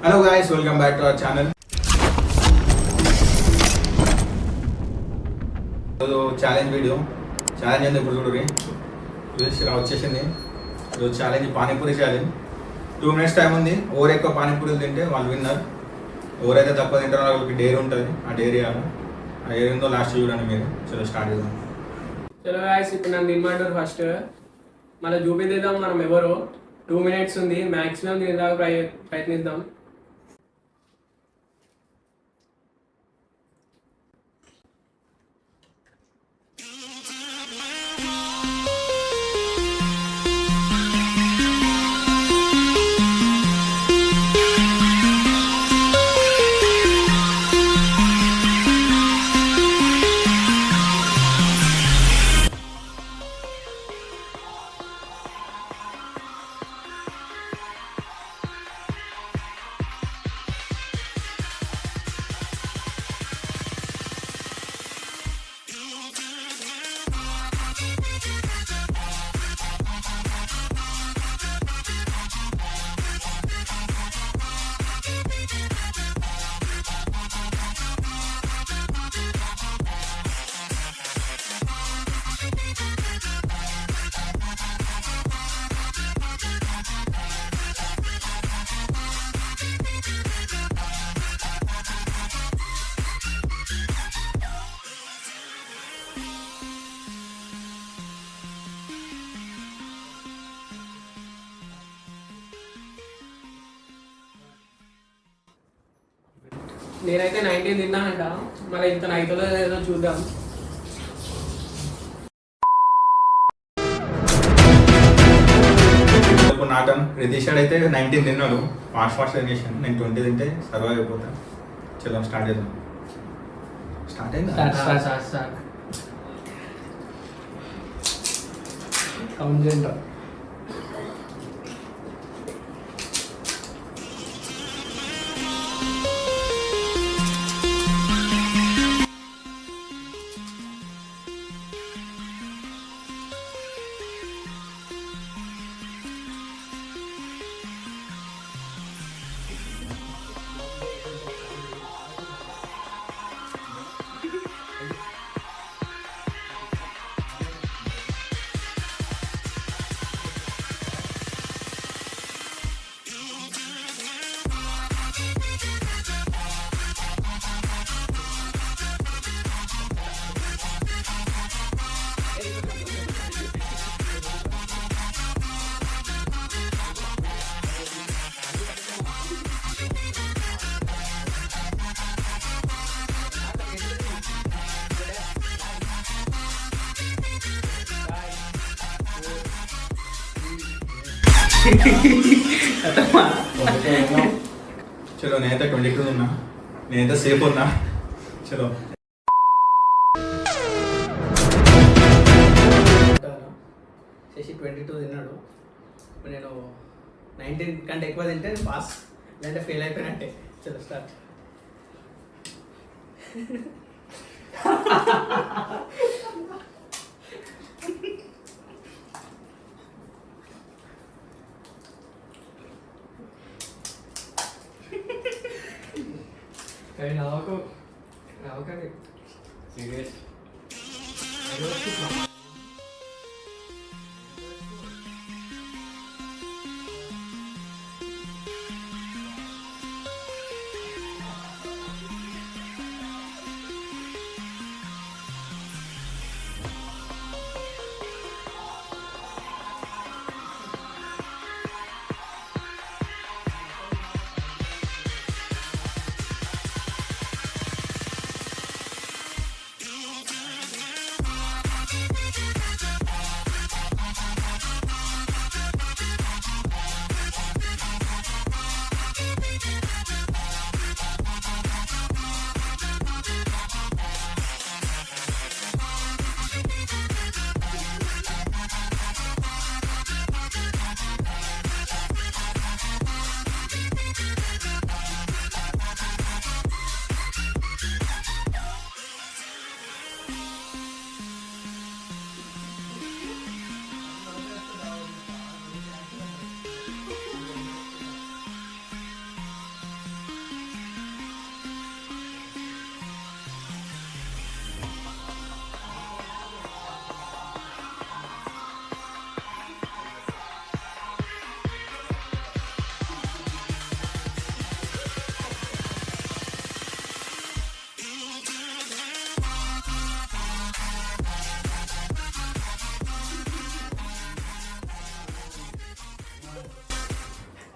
Hello guys, welcome back to our channel. Challenge video challenge ఇప్పుడు చూడరి వచ్చేసింది. ఈరోజు challenge panipuri challenge. 2 minutes time ఉంది. ఎవరు ఎక్కువ పానీపూరీలు తింటే వాళ్ళు విన్నర్. ఎవరైతే తక్కువ తింటారో వాళ్ళకి డైరీ ఉంటుంది. ఆ డైరీ ఆ డైరీ ఉందో లాస్ట్ చూడండి మీరు. చలో స్టార్ట్ చేద్దాం. చలో గాయ్స్, ఇప్పుడు నన్ను తినమంటారు ఫస్ట్. మళ్ళీ చూపిద్దాం మనం ఎవరో. 2 minutes ఉంది, మ్యాక్సిమం తినేదాకా ప్రయత్నిద్దాం. నేనైతే 19 తిన్నానంట. మరి ఇంత నైట్లో ఏదో చూద్దాం. నాటన్ రితీష్ అయితే 19 తిన్నాడు. ఫాస్ట్ చేసాను. నేను 20 తింటే సర్వైవ్ అయిపోతాను. చలో స్టార్ట్ చేద్దాం. స్టార్ట్ అయింది. కౌంట్ చేయండి. చలో నేనైతే 22 ఉన్నా. నేనైతే సేఫ్ ఉన్నా. చలో 22 తిన్నాడు. నేను 19 కంటే ఎక్కువ తింటే పాస్, లేదంటే ఫెయిల్ అయిపోయినట్టే. చలో స్టార్ట్. నవ్వకండి. సీరియస్.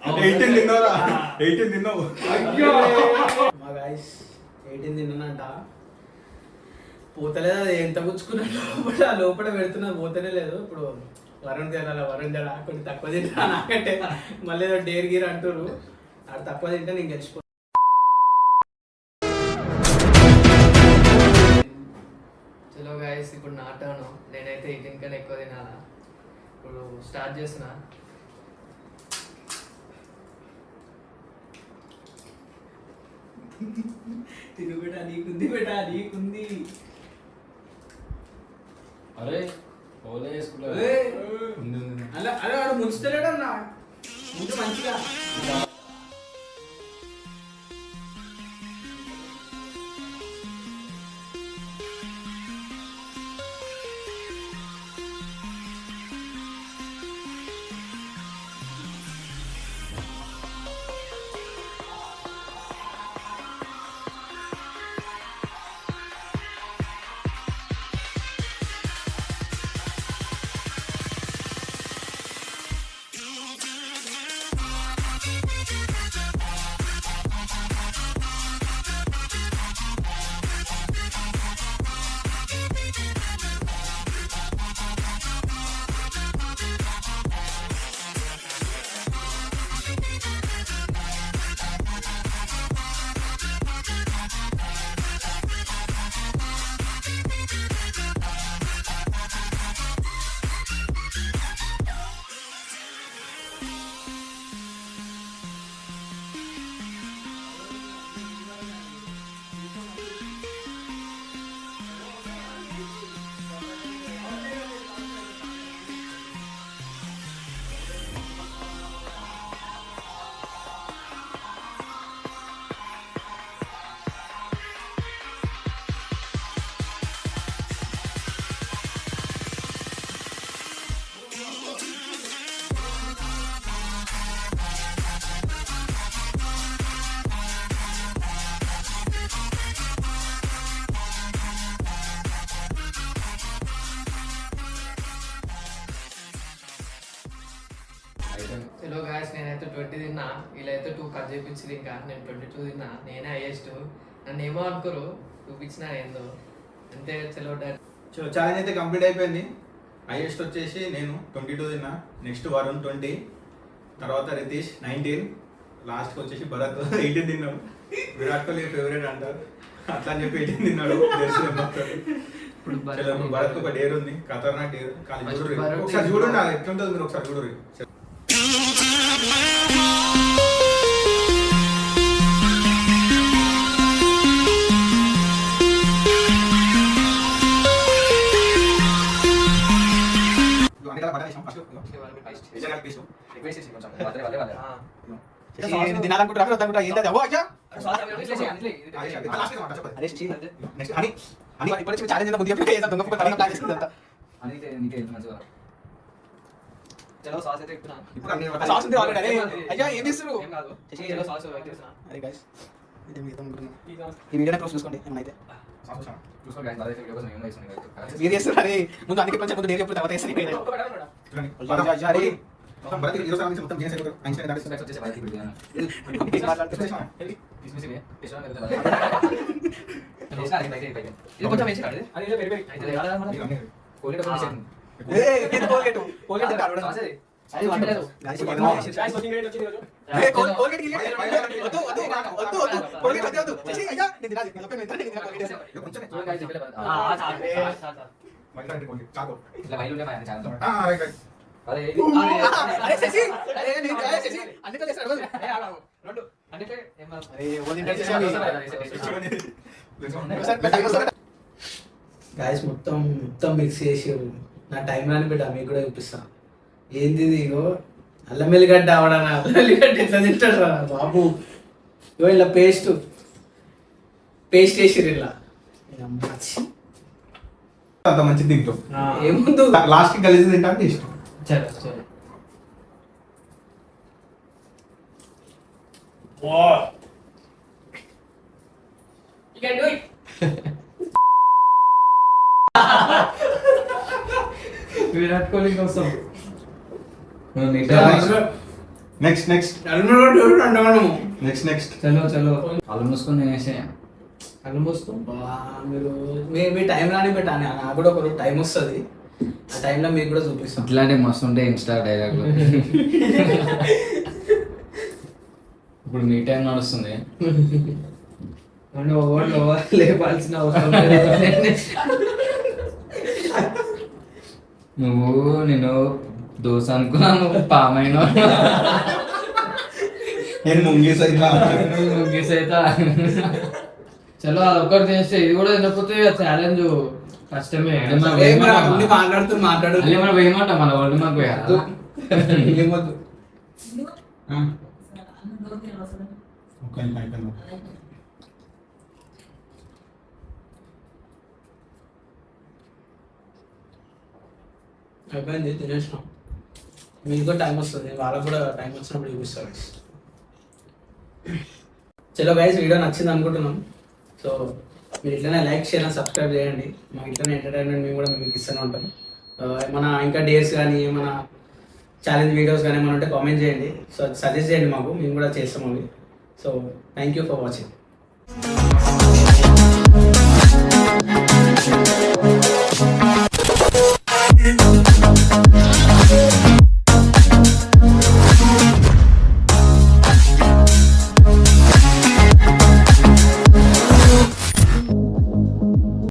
18 తిన్నావురా 18 తిన్నావు. మా గాయస్ 18 తిన్నానంట. పోతలేదు, అది ఎంత పుచ్చుకున్నా లోపల పెడుతున్నా పోతనే లేదు. ఇప్పుడు వరుణ్ తినాలి, వరుణ్ జడ కొంచెం తక్కువ తింటా నాకంటే, మళ్ళీ ఏదో డేర్ గీర్ అంటారు, అది తక్కువ తింటే నేను గెలిచిపో. చలో గాయస్, ఇప్పుడు నా టర్న్. నేనైతే 18 కన్నా ఎక్కువ తినాలా. ఇప్పుడు స్టార్ట్ చేస్తున్నా. తిను బేటా, నీకుంది బేటా, నీకుంది. అరే ఓలే వేసుకుంటా. అలా అలా వాడు ముంచుతలేడన్నా, ముందు మంచిగా. చలో గాయస్, నేనైతే 20 తిన్నా, వీళ్ళైతే 2 కట్ చేయించింది. ఇంకా నేను 22 తిన్నా, నేనే హైయెస్ట్. నన్ను ఏమో అనుకోరు, చూపించిన ఏందో అంతే. చలో డన్. చలో ఛాలెంజ్ అయితే కంప్లీట్ అయిపోయింది. హైయెస్ట్ వచ్చేసి నేను 22 తిన్నా, నెక్స్ట్ వరుణ్ 20, తర్వాత రితీష్ 19, లాస్ట్కి వచ్చేసి భరత్ 18 తిన్నాడు. విరాట్ కోహ్లీ ఫేవరెట్ అంటారు, అట్లా అని చెప్పి 18 తిన్నాడు. ఇప్పుడు భరత్ ఒక డేర్ ఉంది, ఖతర్నాక్ డేర్. కానీ చూడు ఒకసారి చూడండి ఎట్లుంటుంది, మీరు ఒకసారి చూడు. తినాలనుకుంటారు అనుకుంటా ఏంటది అవో అయ్యా ఛాలెంజ్ దొంగ చలో సాస్ అయితే ఇస్తున్నా. సాస్ ఉంది ఆల్రెడీ. అరే అయ్యా ఏం చేస్తారు? ఏం కాదు. చలో సాస్ పెట్టేస్తున్నా. అరే గైస్ ఇది మీ అనుకుంటున్నా. ఈ వీడియోని క్లోజ్ చూసుకోండి ఏమైనా అయితే. చూసుకో గైస్, అదే వీడియో కోసం ఏం చేస్తున్నా గైస్. మీరు చేస్తారు. అరే ముందు అందుకే కొంచెం ముందు నేను చెప్పుడు తర్వాత చేస్తాను. అరే మొత్తం భరత్ ఈరోజు నుంచి మొత్తం గేమ్స్ అయిపోతారు. ఐన్స్టైన్ దాటి గైస్ వచ్చేసి బయటికి పెడతాను. కిస్మిస్ ఇవే. టేస్ట్ చేద్దాం. టేస్ట్ అది బయటికి బయటికి. ఇది కొంచెం వేసి కాదు. అది ఇలా పెరిగి అయితే యాడ మన కోల్గేట్ కొంచెం సెట్. ఏ కోల్గేట్ కోల్గేట్ సాస్ అది వండలేదు. గైస్ వచ్చింది రోజు. ఏ కోల్గేట్ కి వద్దు వద్దు వద్దు వద్దు కోల్గేట్ వద్దు చేసి అయ్యా నేను తినాలి. నేను ఒక్క మినిట్ నేను కోల్గేట్ కొంచెం గైస్ చెప్పలే బా. చాలు. మైండ్ కోల్గేట్ చాలు. ఇట్లా వైల్ ఉండే మా ఛానల్. Right right. అరే అరే శశి అరే నేను శశి అన్ని కలిసి అడగదు. ఏ ఆగావు. రెండు అంటే ఏం కాదు. అరే ఓన్ ఇంటర్ చేసాను. గాయస్ మొత్తం మిక్స్ చేసి నా టైం రాని బిడ్డ మీకు కూడా చూపిస్తా. ఏంది ఇది? ఇగో అల్లం వెల్లిగడ్డ అవడనా, అల్లం వెల్లిగడ్డ ఎట్లా తింటాడు రా బాబు. ఇగో ఇలా పేస్ట్ వేసిరు ఇలా. అంత మంచిది తింటాం. ఏముందు లాస్ట్ కి కలిసి తింటా అంటే ఇష్టం. చలో చలో. You can do it. Virat Kohli కోసం నెక్స్ట్ నెక్స్ట్ అంటాము నెక్స్ట్ చలో చలో వాళ్ళు మూసుకొని తినేసే కళ్ళు మూసుకో మీరు మీ టైం రాని పెట్టాను నాకు కూడా ఒక టైం వస్తుంది ఆ టైంలో మీకు కూడా చూపిస్తాం ఇట్లాంటివి మస్తు ఉంటాయి ఇన్స్టా డైలాగ్ ఇప్పుడు మీ టైం నడుస్తుంది లేపాల్సిన అవసరం లేదు. నేను దోశ అనుకున్నా నువ్వు పామైన నేను ముంగీస్ అయితే ముగ్గేసి అయితే చలో అదొక్కటి చేస్తే ఇది కూడా తినకపోతే ఛాలెంజ్ కష్టమే సరే, మరి అన్ని మాట్లాడు మళ్ళీ మనం వేయమంట మన వాళ్ళు మాకు వేయాలా? ఏమొద్దు. అయిపోయింది తినేసినాం మీకు కూడా టైం వస్తుంది వాళ్ళకు కూడా టైం వచ్చినప్పుడు చూపిస్తారు చలో గైస్ వీడియో నచ్చింది అనుకుంటున్నాం సో మీరు ఇట్లనే లైక్ షేర్ అండ్ సబ్స్క్రైబ్ చేయండి మాకు ఇట్లనే ఎంటర్టైన్మెంట్ మేము కూడా మీకు ఇస్తూనే ఉంటాం ఏమైనా ఇంకా డేస్ కానీ ఏమైనా ఛాలెంజ్ వీడియోస్ కానీ ఏమైనా ఉంటే కామెంట్ చేయండి సో సజెస్ట్ చేయండి మాకు మేము కూడా చేస్తాం అవి so thank you for watching